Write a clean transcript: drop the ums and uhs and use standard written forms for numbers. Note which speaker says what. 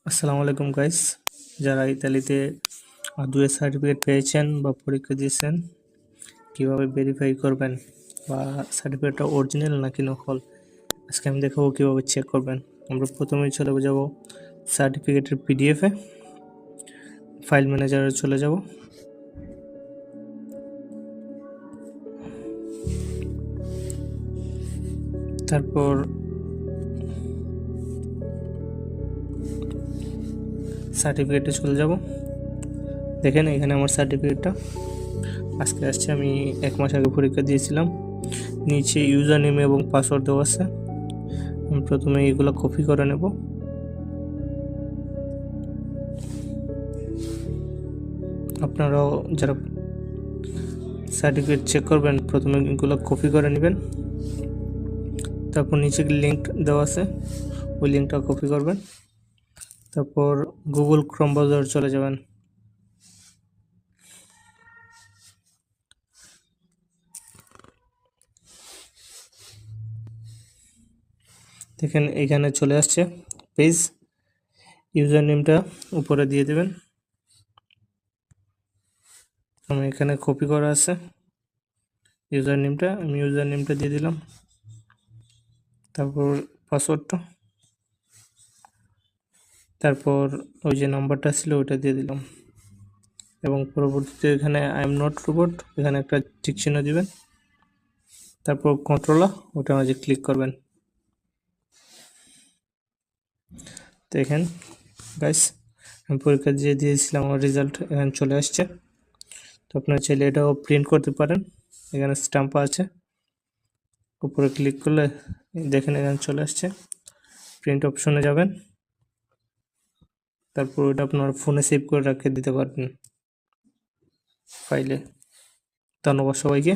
Speaker 1: আসসালামু আলাইকুম গাইস, যারা ইতালিতে দুয়ের সার্টিফিকেট পেয়েছেন বা পরীক্ষা দিয়েছেন কিভাবে ভেরিফাই করবেন বা সার্টিফিকেটটা অরিজিনাল নাকি নকল, আজকে আমি দেখাবো কিভাবে চেক করবেন। আমরা প্রথমেই চলে যাব সার্টিফিকেটের পিডিএফে, ফাইল ম্যানেজারে চলে যাব। তারপর সার্টিফিকেটে চলে যাব। দেখেন এখানে আমার সার্টিফিকেটটা আজকে আসছে, আমি 1 মাস আগে পরীক্ষা দিয়েছিলাম। নিচে ইউজার নেম এবং পাসওয়ার্ড দেওয়া আছে। আমি প্রথমে এগুলো কপি করে নেব। আপনারাও যারা সার্টিফিকেট চেক করবেন প্রথমে এগুলো কপি করে নেবেন। তারপর নিচে লিঙ্ক দেওয়া আছে, ওই লিঙ্কটা কপি করবেন। তারপর গুগল ক্রোম ব্রাউজার চলে যাবেন। দেখেন এখানে চলে আসছে পেজ। ইউজার নেমটা উপরে দিয়ে দেবেন। আমি এখানে কপি করা আছে ইউজার নেমটা, আমি ইউজার নেমটা দিয়ে দিলাম। তারপর পাসওয়ার্ডটা, তারপর ওই যে নাম্বারটা ছিল ওইটা দিয়ে দিলাম। এবং পরবর্তীতে এখানে আই এম নট রোবট, এখানে একটা টিক চিহ্ন দিবেন। তারপর কন্ট্রোলার, ওটা মাঝে ক্লিক করবেন। দেখেন গাইস, আমি পরীক্ষা দিয়ে দিয়েছিলাম, আমার রেজাল্ট এখানে চলে আসছে। তো আপনারা চাইলে এটাও প্রিন্ট করতে পারেন, এখানে স্ট্যাম্প আছে। উপরে ক্লিক করলে দেখেন এখানে চলে আসছে। প্রিন্ট অপশনে যাবেন, তারপর ওটা আপনার ফোনে সেভ করে রেখে দিতে পারবেন ফাইলে। ধন্যবাদ সবাইকে।